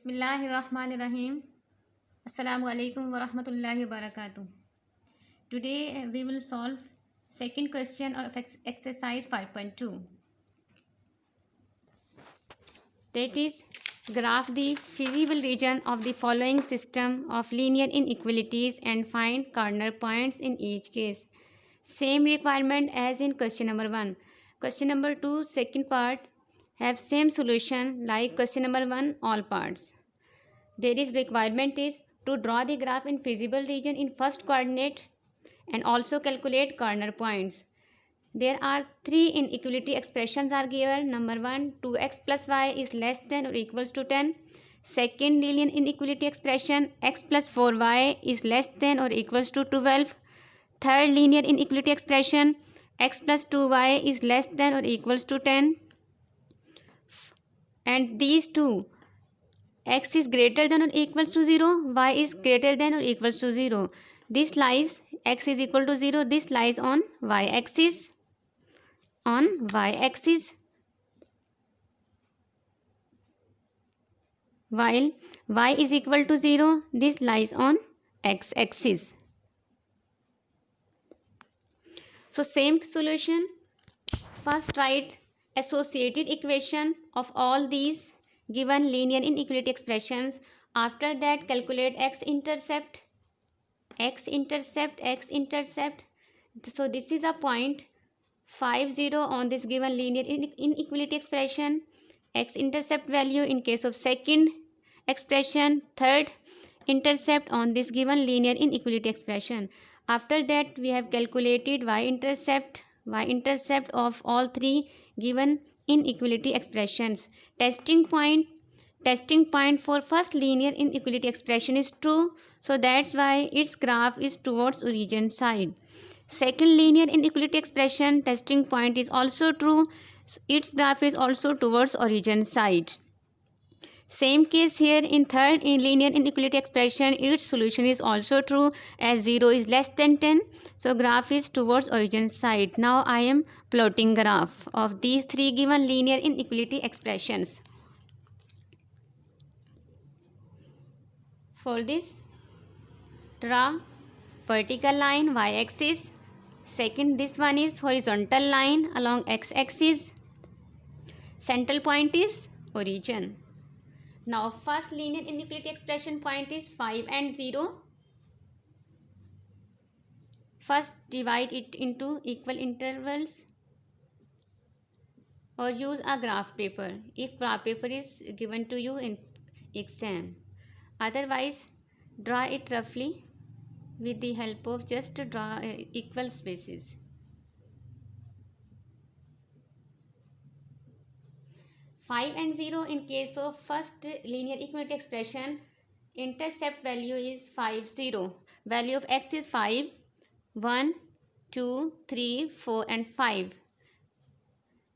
Bismillahirrahmanirrahim. Assalamu alaikum wa rahmatullahi wa barakatuh. Today we will solve second question of exercise 5.2. That is, graph the feasible region of the following system of linear inequalities and find corner points in each case. Same requirement as in question number 1. Question number 2 second part have same solution like question number 1 all parts. There is requirement is to draw the graph in feasible region in first coordinate and also calculate corner points. There are three inequality expressions are given. Number 1, 2x plus y is less than or equals to 10. Second linear inequality expression, x plus 4y is less than or equals to 12. Third linear inequality expression, x plus 2y is less than or equals to 10. And these two, x is greater than or equals to 0, y is greater than or equals to 0. This lies x is equal to 0, this lies on y-axis. While y is equal to 0, this lies on x-axis. So same solution. First write associated equation of all these given linear inequality expressions. After that calculate x-intercept. So this is a point 50 on this given linear inequality expression. X-intercept value in case of second expression, third intercept on this given linear inequality expression. After that we have calculated y-intercept of all three given inequality expressions. Testing point for first linear inequality expression is true, so that's why its graph is towards origin side. Second linear inequality expression testing point is also true, its graph is also towards origin side. Same case here in third linear inequality expression, its solution is also true as 0 is less than 10, so graph is towards origin side. Now I am plotting graph of these three given linear inequality expressions. For this, draw vertical line y-axis. Second, this one is horizontal line along x-axis. Central point is origin. Now first linear inequality expression point is 5 and 0. First divide it into equal intervals or use a graph paper if graph paper is given to you in exam. Otherwise draw it roughly with the help of just draw equal spaces. Five and 0 in case of first linear inequality expression, intercept value is 5, 0. Value of x is 5, 1, 2, 3, 4 and 5.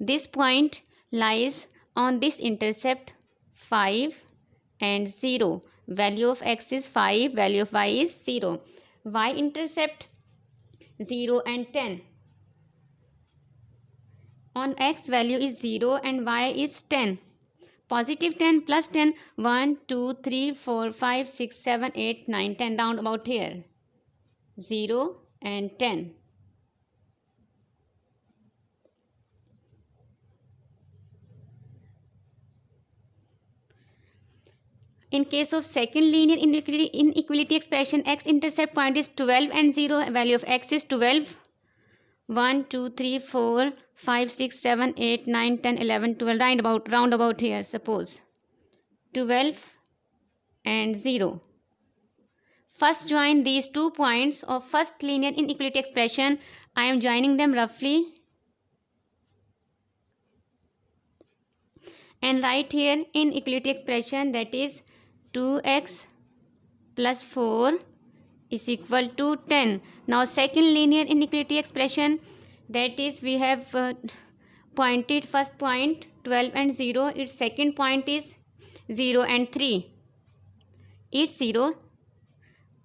This point lies on this intercept 5 and 0. Value of x is 5, value of y is 0. Y-intercept 0 and 10. On x value is 0 and y is 10. Positive 10 plus 10, 1, 2, 3, 4, 5, 6, 7, 8, 9, 10 down about here. 0 and 10. In case of second linear inequality expression, x-intercept point is 12 and 0. Value of x is 12. 1, 2, 3, 4, 5, 6, 7, 8, 9, 10, 11, 12. Round about here, suppose. 12 and 0. First join these 2 points of first linear inequality expression. I am joining them roughly. And write here inequality expression, that is 2x plus 4 is equal to 10. Now second linear inequality expression, that is we have pointed first point 12 and 0. Its second point is 0 and 3. It's 0.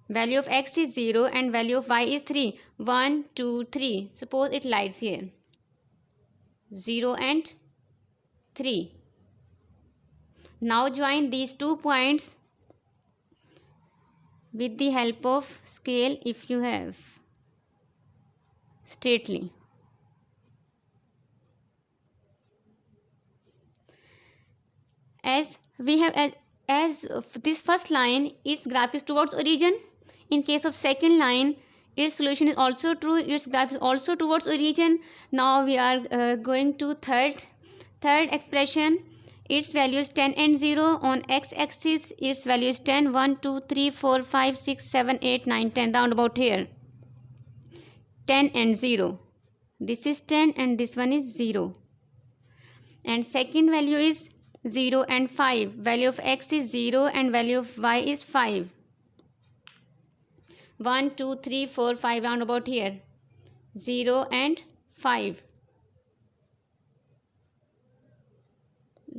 Value of x is 0 and value of y is 3. 1, 2, 3. Suppose it lies here. 0 and 3. Now join these 2 points with the help of scale if you have straightly. As we have as this first line, its graph is towards origin. In case of second line, its solution is also true, its graph is also towards origin. Now we are going to third expression. Its value is 10 and 0. On x-axis, its value is 10, 1, 2, 3, 4, 5, 6, 7, 8, 9, 10, round about here. 10 and 0. This is 10 and this one is 0. And second value is 0 and 5. Value of x is 0 and value of y is 5. 1, 2, 3, 4, 5, round about here. 0 and 5.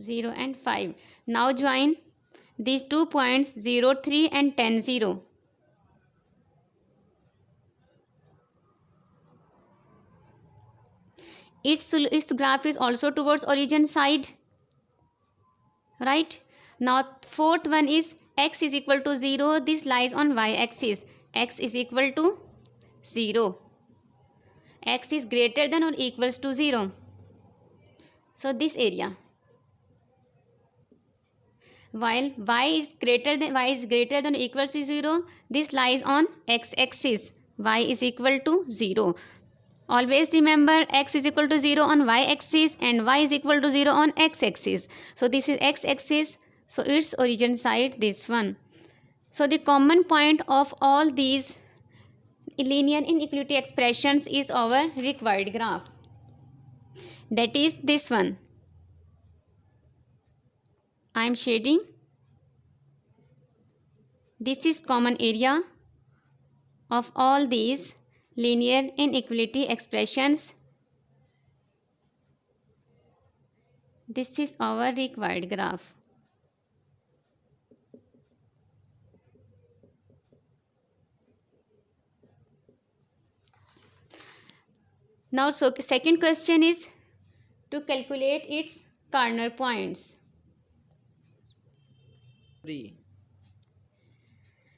0 and 5. Now join these 2 points 0, 3 and 10, 0. Its graph is also towards origin side. Right? Now fourth one is x is equal to 0. This lies on y-axis. X is equal to 0. X is greater than or equals to 0. So this area. While y is greater than or equals to 0, this lies on x-axis. Y is equal to 0. Always remember, x is equal to 0 on y-axis and y is equal to 0 on x-axis. So this is x-axis. So its origin side, this one. So the common point of all these linear inequality expressions is our required graph. That is this one. I am shading. This is common area of all these linear inequality expressions. This is our required graph. Now, so second question is to calculate its corner points.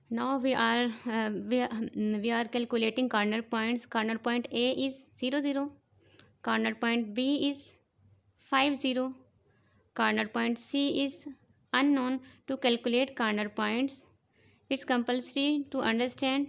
Now we are calculating corner points. Corner point A is 0, 0. Corner point B is 5, 0. Corner point C is unknown. To calculate corner points, it's compulsory to understand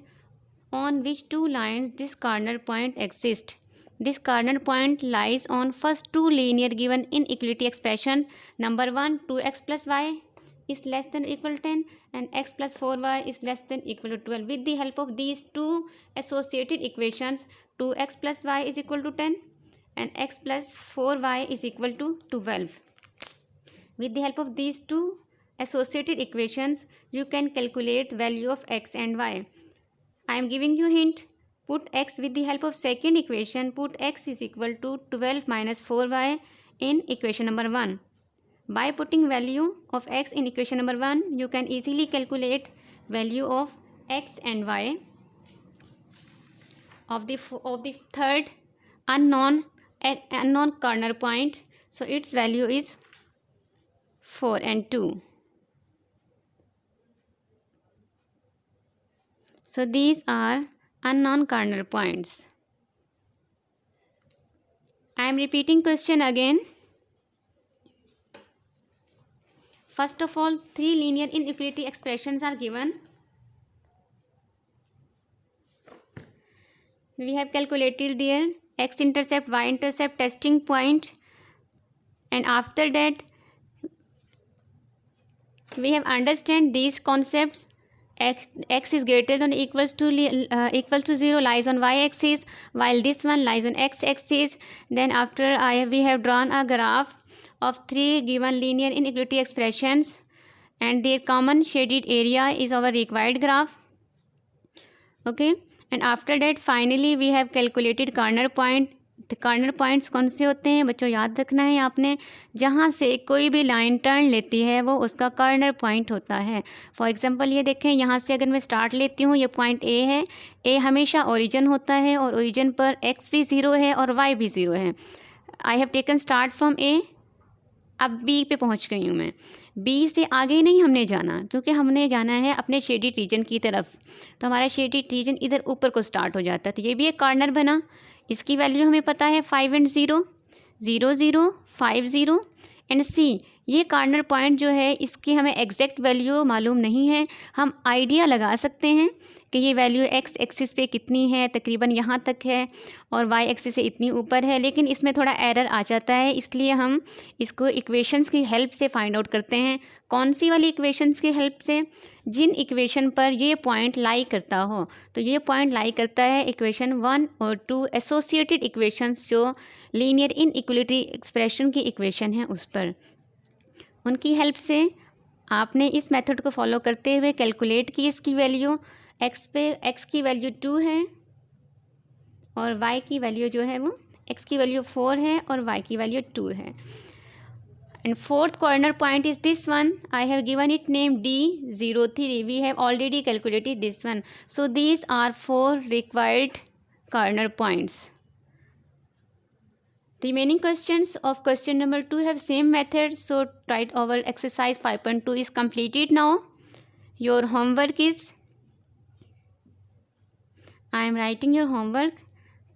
on which two lines this corner point exists. This corner point lies on first two linear given inequality expression. Number 1, 2x plus y is less than or equal to 10 and x plus 4y is less than or equal to 12. With the help of these two associated equations, 2x plus y is equal to 10 and x plus 4y is equal to 12. With the help of these two associated equations, you can calculate value of x and y. I am giving you hint. Put x with the help of second equation. Put x is equal to 12 minus 4y in equation number 1. By putting value of x in equation number 1, you can easily calculate value of x and y of the third unknown corner point. So its value is 4 and 2. So these are unknown corner points. I am repeating question again. First of all, three linear inequality expressions are given. We have calculated their x-intercept, y-intercept, testing point, and after that we have understand these concepts. X is greater than or equals to 0 lies on y-axis, while this one lies on x-axis. Then after we have drawn a graph of three given linear inequality expressions and their common shaded area is our required graph. Okay, and after that finally we have calculated corner point. The corner points कौन से होते हैं बच्चों, याद रखना है आपने. जहाँ से कोई भी लाइन टर्न लेती है वो उसका कॉर्नर पॉइंट होता है. फॉर एग्जांपल ये देखें, यहाँ से अगर मैं स्टार्ट लेती हूँ, ये पॉइंट ए है. ए हमेशा ओरिजिन होता है और ओरिजिन पर एक्स भी 0 है और वाई भी 0 है. I have taken start from A. अब बी पे पहुंच गई हूँ मैं। बी से आगे नहीं हमने जाना, क्योंकि हमने जाना है अपने शेडिड रीजन की तरफ। तो हमारा शेडिड रीजन इधर ऊपर को स्टार्ट हो जाता है। तो ये भी एक कॉर्नर बना। इसकी वैल्यू हमें पता है 5 एंड 0, 0 0 5 0 एंड सी। ये कॉर्नर पॉइंट जो है इसकी हमें एग्जैक्ट वैल्यू मालूम नहीं है, हम आइडिया लगा सकते हैं कि ये वैल्यू एक्स एक्सिस पे कितनी है, तकरीबन यहाँ तक है, और वाई एक्सिस से इतनी ऊपर है। लेकिन इसमें थोड़ा एरर आ जाता है, इसलिए हम इसको इक्वेशंस की हेल्प से फाइंड आउट करते हैं। कौन सी वाली इक्वेशंस की हेल्प से? जिन इक्वेशन पर ये पॉइंट लाई करता हो। तो ये पॉइंट लाई करता है इक्वेशन 1 और 2 एसोसिएटेड इक्वेशंस जो लीनियर इनइक्वलिटी एक्सप्रेशन की इक्वेशन है उस पर। उनकी हेल्प से आपने इस मेथड को फॉलो करते हुए कैलकुलेट की इसकी वैल्यू। एक्स पे एक्स की वैल्यू 2 है और वाई की वैल्यू जो है वो एक्स की वैल्यू 4 है और वाई की वैल्यू 2 है। And fourth corner point is this one. I have given it name D03. We have already calculated this one. So these are 4 required corner points. The remaining questions of question number 2 have same method. So write our exercise 5.2 is completed now. Your homework is, I am writing your homework.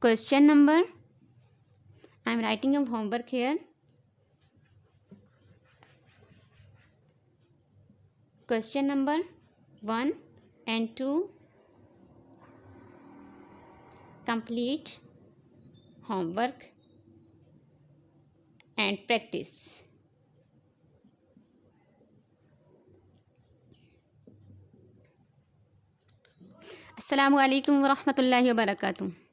Question number, I am writing your homework here. Question number 1 and 2. Complete homework and practice. अस्सलामु अलैकुम वरहमतुल्लाहि वबरकातुहू।